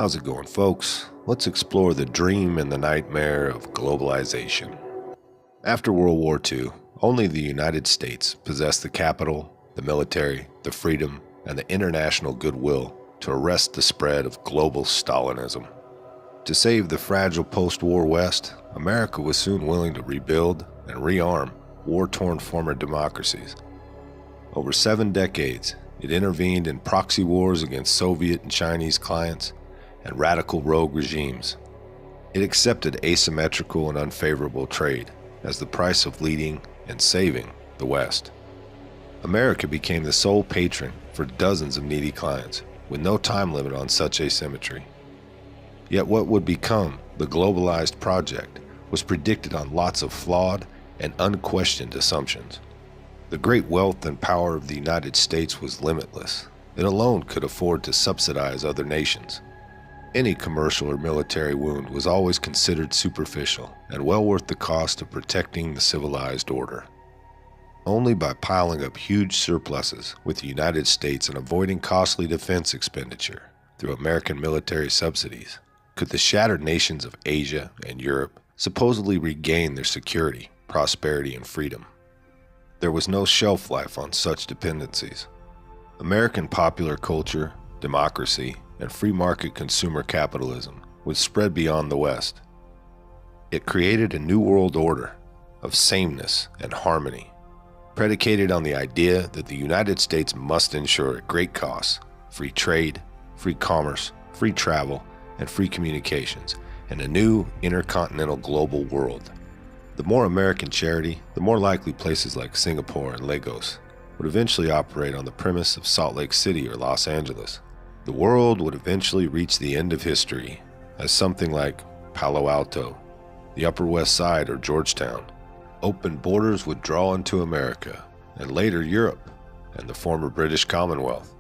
How's it going, folks? Let's explore the dream and the nightmare of globalization. After World War II, only the United States possessed the capital, the military, the freedom, and the international goodwill to arrest the spread of global Stalinism. To save the fragile post-war West, America was soon willing to rebuild and rearm war-torn former democracies. Over 7 decades, it intervened in proxy wars against Soviet and Chinese clients and radical rogue regimes. It accepted asymmetrical and unfavorable trade as the price of leading and saving the West. America became the sole patron for dozens of needy clients, with no time limit on such asymmetry. Yet what would become the globalized project was predicted on lots of flawed and unquestioned assumptions. The great wealth and power of the United States was limitless. It alone could afford to subsidize other nations. Any commercial or military wound was always considered superficial and well worth the cost of protecting the civilized order. Only by piling up huge surpluses with the United States and avoiding costly defense expenditure through American military subsidies could the shattered nations of Asia and Europe supposedly regain their security, prosperity, and freedom. There was no shelf life on such dependencies. American popular culture, democracy, and free market consumer capitalism would spread beyond the West. It created a new world order of sameness and harmony, predicated on the idea that the United States must ensure at great cost free trade, free commerce, free travel, and free communications, and a new intercontinental global world. The more American charity, the more likely places like Singapore and Lagos would eventually operate on the premise of Salt Lake City or Los Angeles. The world would eventually reach the end of history as something like Palo Alto, the Upper West Side, or Georgetown. Open borders would draw into America, and later Europe, and the former British Commonwealth.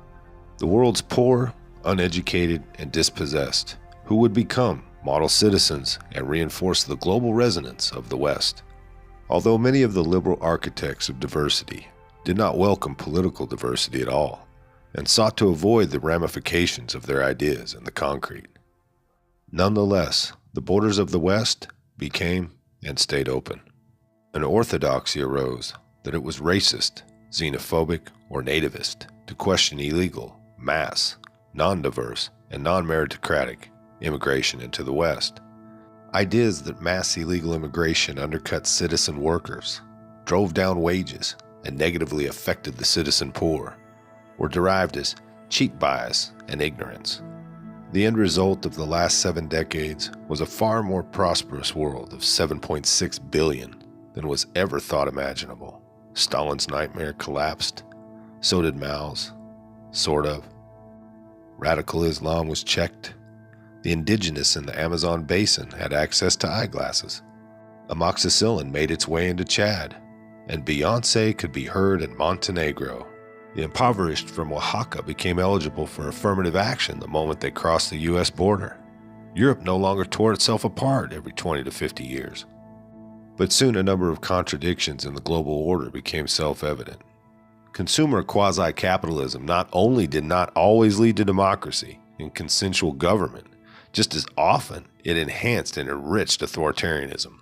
The world's poor, uneducated, and dispossessed, who would become model citizens and reinforce the global resonance of the West. Although many of the liberal architects of diversity did not welcome political diversity at all, and sought to avoid the ramifications of their ideas in the concrete. Nonetheless, the borders of the West became and stayed open. An orthodoxy arose that it was racist, xenophobic, or nativist to question illegal, mass, non-diverse, and non-meritocratic immigration into the West. Ideas that mass illegal immigration undercut citizen workers, drove down wages, and negatively affected the citizen poor were derived as cheap bias and ignorance. The end result of the last 7 decades was a far more prosperous world of 7.6 billion than was ever thought imaginable. Stalin's nightmare collapsed. So did Mao's. Sort of. Radical Islam was checked. The indigenous in the Amazon basin had access to eyeglasses. Amoxicillin made its way into Chad, and Beyoncé could be heard in Montenegro. The impoverished from Oaxaca became eligible for affirmative action the moment they crossed the U.S. border. Europe no longer tore itself apart every 20 to 50 years. But soon a number of contradictions in the global order became self-evident. Consumer quasi-capitalism not only did not always lead to democracy and consensual government, just as often it enhanced and enriched authoritarianism.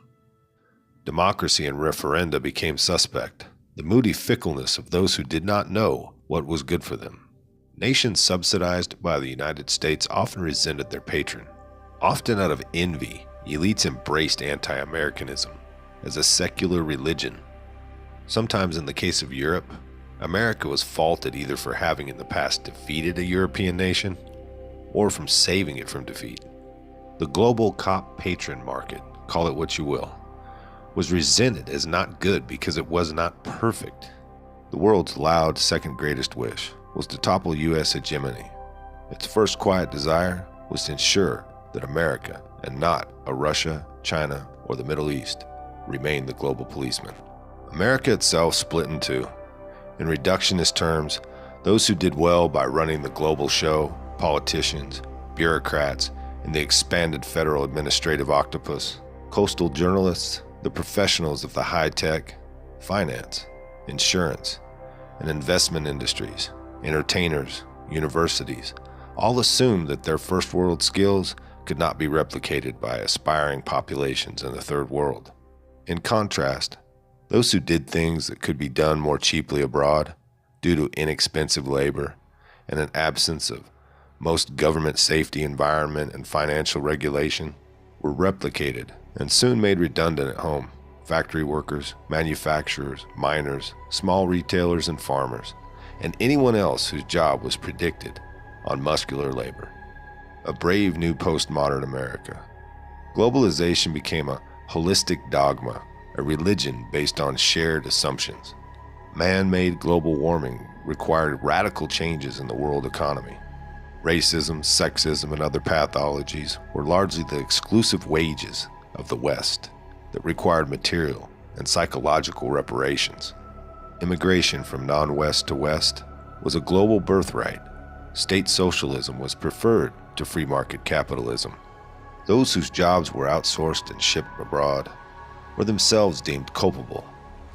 Democracy and referenda became suspect. The moody fickleness of those who did not know what was good for them. Nations subsidized by the United States often resented their patron. Often out of envy, elites embraced anti-Americanism as a secular religion. Sometimes in the case of Europe, America was faulted either for having in the past defeated a European nation or from saving it from defeat. The global cop patron market, call it what you will, was resented as not good because it was not perfect. The world's loud second greatest wish was to topple U.S. hegemony. Its first quiet desire was to ensure that America, and not a Russia, China, or the Middle East, remained the global policeman. America itself split in two. In reductionist terms, those who did well by running the global show, politicians, bureaucrats, and the expanded federal administrative octopus, coastal journalists, the professionals of the high-tech, finance, insurance, and investment industries, entertainers, universities, All assumed that their first world skills could not be replicated by aspiring populations in the third world. In contrast, those who did things that could be done more cheaply abroad due to inexpensive labor and an absence of most government safety, environment, and financial regulation were replicated and soon made redundant at home. Factory workers, manufacturers, miners, small retailers and farmers, and anyone else whose job was predicted on muscular labor. A brave new postmodern America. Globalization became a holistic dogma, a religion based on shared assumptions. Man-made global warming required radical changes in the world economy. Racism, sexism, and other pathologies were largely the exclusive wages of the West that required material and psychological reparations. Immigration from non-West to West was a global birthright. State socialism was preferred to free market capitalism. Those whose jobs were outsourced and shipped abroad were themselves deemed culpable,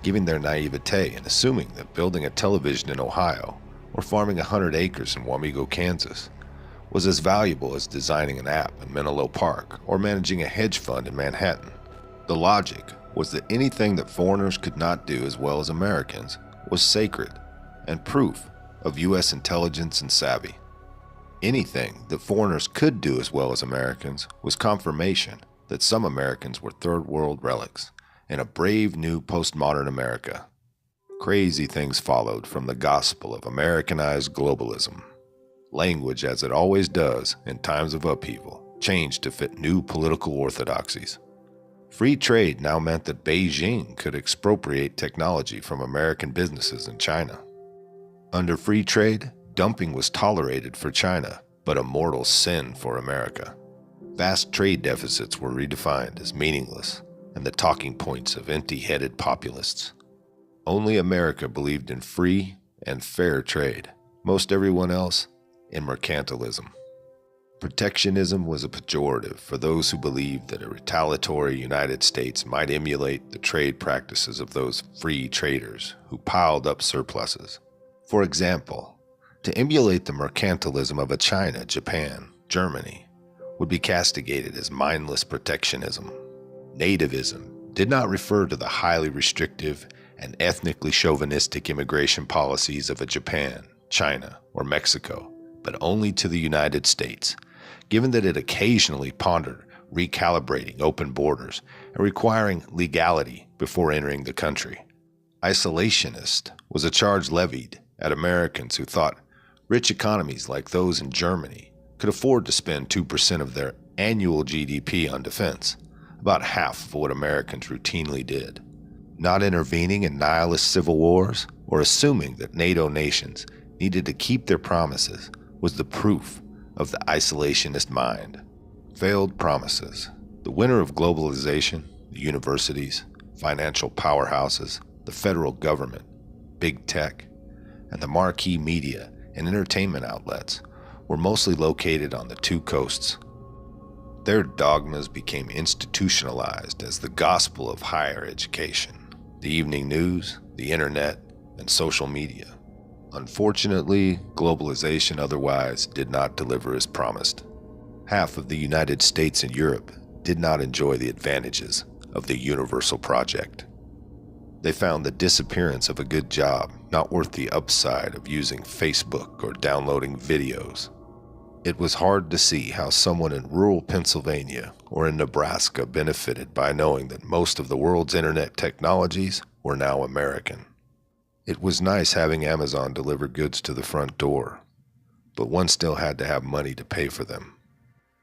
giving their naivete and assuming that building a television in Ohio or farming 100 acres in Wamego, Kansas was as valuable as designing an app in Menlo Park or managing a hedge fund in Manhattan. The logic was that anything that foreigners could not do as well as Americans was sacred and proof of U.S. intelligence and savvy. Anything that foreigners could do as well as Americans was confirmation that some Americans were third world relics in a brave new postmodern America. Crazy things followed from the gospel of Americanized globalism. Language, as it always does in times of upheaval, changed to fit new political orthodoxies. Free trade now meant that Beijing could expropriate technology from American businesses in China. Under free trade, dumping was tolerated for China, but a mortal sin for America. Vast trade deficits were redefined as meaningless and the talking points of empty-headed populists. Only America believed in free and fair trade. Most everyone else in mercantilism. Protectionism was a pejorative for those who believed that a retaliatory United States might emulate the trade practices of those free traders who piled up surpluses. For example, to emulate the mercantilism of a China, Japan, Germany would be castigated as mindless protectionism. Nativism did not refer to the highly restrictive and ethnically chauvinistic immigration policies of a Japan, China, or Mexico, but only to the United States, given that it occasionally pondered recalibrating open borders and requiring legality before entering the country. Isolationist was a charge levied at Americans who thought rich economies like those in Germany could afford to spend 2% of their annual GDP on defense, about half of what Americans routinely did. Not intervening in nihilist civil wars or assuming that NATO nations needed to keep their promises was the proof of the isolationist mind. Failed promises. The winner of globalization, the universities, financial powerhouses, the federal government, big tech, and the marquee media and entertainment outlets were mostly located on the two coasts. Their dogmas became institutionalized as the gospel of higher education, the evening news, the internet, and social media. Unfortunately, globalization otherwise did not deliver as promised. Half of the United States and Europe did not enjoy the advantages of the universal project. They found the disappearance of a good job not worth the upside of using Facebook or downloading videos. It was hard to see how someone in rural Pennsylvania or in Nebraska benefited by knowing that most of the world's internet technologies were now American. It was nice having Amazon deliver goods to the front door, but one still had to have money to pay for them.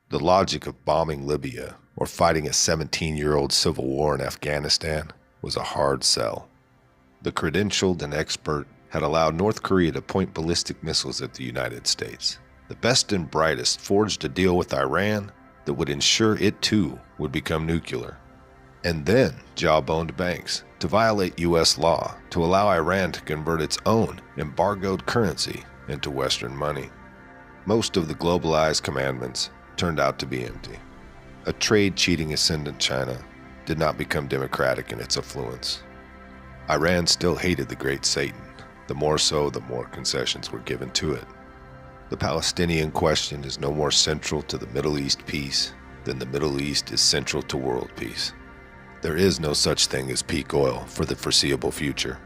The logic of bombing Libya or fighting a 17-year-old civil war in Afghanistan was a hard sell. The credentialed and expert had allowed North Korea to point ballistic missiles at the United States. The best and brightest forged a deal with Iran that would ensure it too would become nuclear. And then jawboned banks to violate U.S. law to allow Iran to convert its own embargoed currency into Western money. Most of the globalized commandments turned out to be empty. A trade-cheating ascendant China did not become democratic in its affluence. Iran still hated the great Satan, the more so the more concessions were given to it. The Palestinian question is no more central to the Middle East peace than the Middle East is central to world peace. There is no such thing as peak oil for the foreseeable future.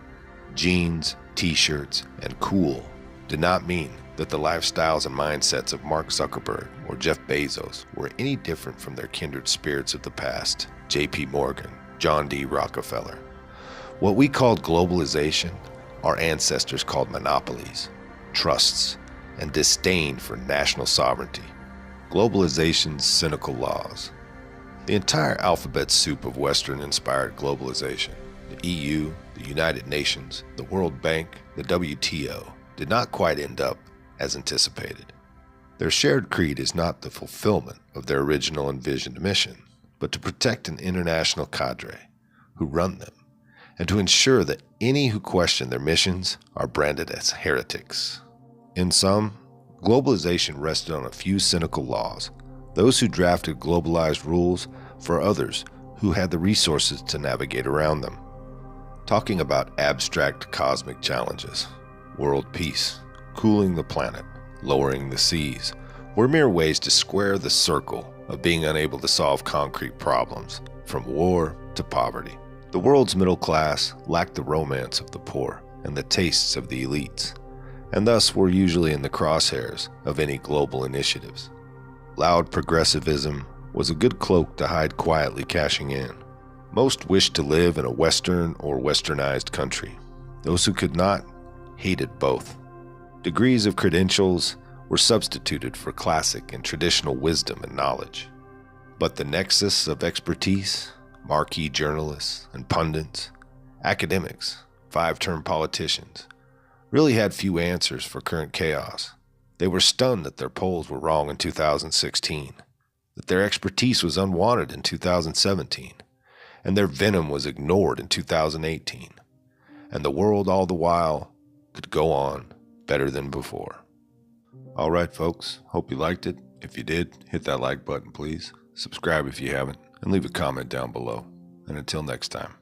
Jeans, t-shirts, and cool did not mean that the lifestyles and mindsets of Mark Zuckerberg or Jeff Bezos were any different from their kindred spirits of the past, J.P. Morgan, John D. Rockefeller. What we called globalization, our ancestors called monopolies, trusts, and disdain for national sovereignty. Globalization's cynical laws. The entire alphabet soup of Western-inspired globalization, the EU, the United Nations, the World Bank, the WTO, did not quite end up as anticipated. Their shared creed is not the fulfillment of their original envisioned mission, but to protect an international cadre who run them, and to ensure that any who question their missions are branded as heretics. In sum, globalization rested on a few cynical laws, those who drafted globalized rules for others who had the resources to navigate around them. Talking about abstract cosmic challenges, world peace, cooling the planet, lowering the seas, were mere ways to square the circle of being unable to solve concrete problems, from war to poverty. The world's middle class lacked the romance of the poor and the tastes of the elites, and thus were usually in the crosshairs of any global initiatives. Loud progressivism was a good cloak to hide quietly cashing in. Most wished to live in a Western or Westernized country. Those who could not hated both. Degrees of credentials were substituted for classic and traditional wisdom and knowledge. But the nexus of expertise, marquee journalists and pundits, academics, five-term politicians, really had few answers for current chaos. They were stunned that their polls were wrong in 2016, that their expertise was unwanted in 2017, and their venom was ignored in 2018, and the world all the while could go on better than before. All right, folks, hope you liked it. If you did, hit that like button, please. Subscribe if you haven't, and leave a comment down below. And until next time.